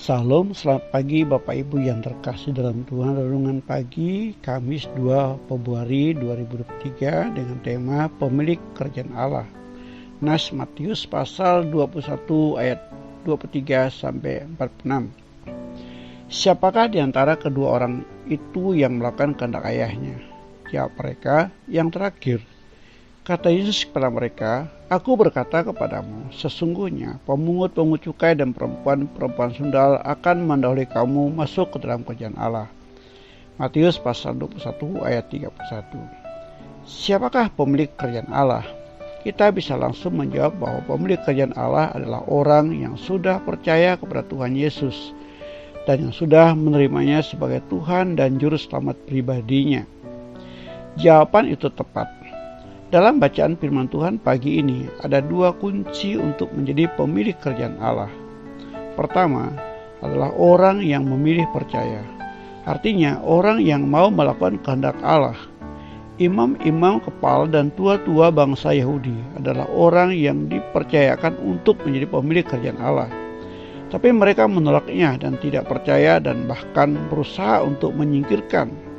Salam, selamat pagi Bapak Ibu yang terkasih dalam Tuhan. Renungan pagi Kamis 2 Februari 2023 dengan tema Pemilik Kerajaan Allah. Nas Matius pasal 21 ayat 23 sampai 46. Siapakah di antara kedua orang itu yang melakukan kehendak ayahnya? Jawab mereka, yang terakhir. Kata Yesus kepada mereka, Aku berkata kepadamu, sesungguhnya pemungut-pemungut cukai dan perempuan-perempuan sundal akan mendahului kamu masuk ke dalam kerajaan Allah. Matius pasal 21 ayat 31. Siapakah pemilik kerajaan Allah? Kita bisa langsung menjawab bahwa pemilik kerajaan Allah adalah orang yang sudah percaya kepada Tuhan Yesus dan yang sudah menerimanya sebagai Tuhan dan Juru Selamat pribadinya. Jawaban itu tepat. Dalam bacaan firman Tuhan pagi ini ada dua kunci untuk menjadi pemilik kerajaan Allah. Pertama adalah orang yang memilih percaya. Artinya orang yang mau melakukan kehendak Allah. Imam-imam kepala dan tua-tua bangsa Yahudi adalah orang yang dipercayakan untuk menjadi pemilik kerajaan Allah. Tapi mereka menolaknya dan tidak percaya dan bahkan berusaha untuk menyingkirkan.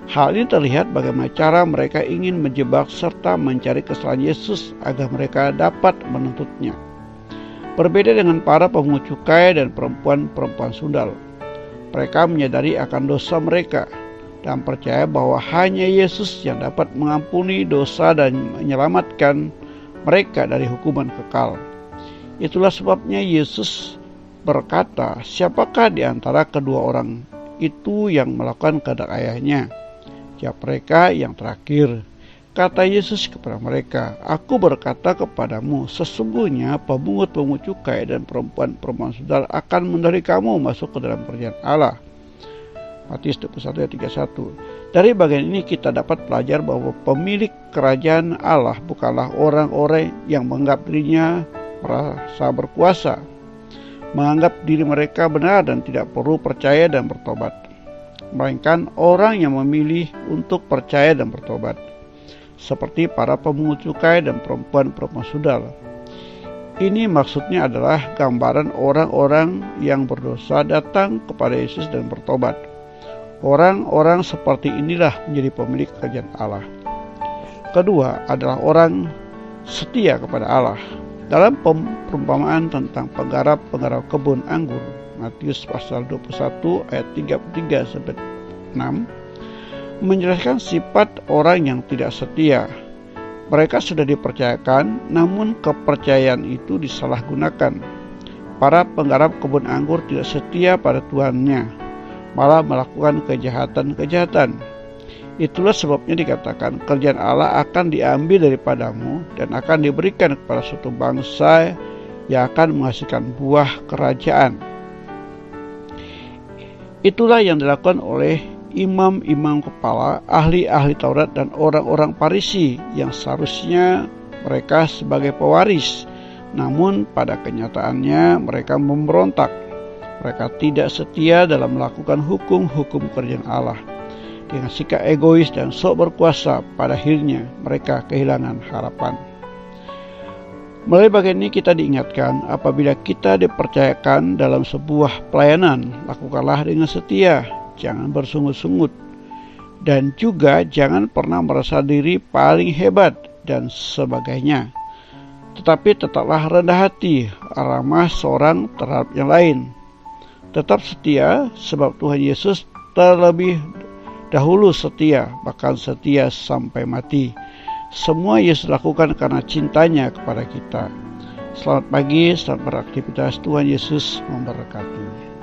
Hal ini terlihat bagaimana cara mereka ingin menjebak serta mencari kesalahan Yesus agar mereka dapat menuntutnya. Berbeda dengan para pemungut cukai dan perempuan-perempuan sundal. Mereka menyadari akan dosa mereka dan percaya bahwa hanya Yesus yang dapat mengampuni dosa dan menyelamatkan mereka dari hukuman kekal. Itulah sebabnya Yesus berkata, siapakah di antara kedua orang itu yang melakukan kehendak ayahnya? Jawab mereka, yang terakhir. Kata Yesus kepada mereka, Aku berkata kepadamu, sesungguhnya pemungut-pemungut cukai dan perempuan-perempuan sundal akan mendahului kamu masuk ke dalam kerajaan Allah. Matius 21 ayat 31. Dari bagian ini kita dapat belajar bahwa pemilik kerajaan Allah bukanlah orang-orang yang menganggap dirinya merasa berkuasa, menganggap diri mereka benar dan tidak perlu percaya dan bertobat, melainkan orang yang memilih untuk percaya dan bertobat, seperti para pemungut cukai dan perempuan-perempuan sundal. Ini maksudnya adalah gambaran orang-orang yang berdosa datang kepada Yesus dan bertobat. Orang-orang seperti inilah menjadi pemilik kerajaan Allah. Kedua adalah orang setia kepada Allah. Dalam perumpamaan tentang penggarap kebun anggur, Matius pasal 21 ayat 33 sampai 6 menjelaskan sifat orang yang tidak setia. Mereka sudah dipercayakan, namun kepercayaan itu disalahgunakan. Para penggarap kebun anggur tidak setia pada tuannya, malah melakukan kejahatan-kejahatan. Itulah sebabnya dikatakan kerajaan Allah akan diambil daripadamu dan akan diberikan kepada suatu bangsa yang akan menghasilkan buah kerajaan. Itulah yang dilakukan oleh imam-imam kepala, ahli-ahli Taurat dan orang-orang Farisi yang seharusnya mereka sebagai pewaris. Namun pada kenyataannya mereka memberontak. Mereka tidak setia dalam melakukan hukum-hukum kerajaan Allah. Dengan sikap egois dan sok berkuasa, pada akhirnya mereka kehilangan harapan. Melalui bagian ini kita diingatkan, apabila kita dipercayakan dalam sebuah pelayanan, lakukanlah dengan setia, jangan bersungut-sungut, dan juga jangan pernah merasa diri paling hebat dan sebagainya. Tetapi tetaplah rendah hati, ramah seorang terhadap yang lain. Tetap setia, sebab Tuhan Yesus terlebih dahulu setia, bahkan setia sampai mati. Semua Yesus lakukan karena cintanya kepada kita. Selamat pagi, selamat beraktivitas. Tuhan Yesus memberkati.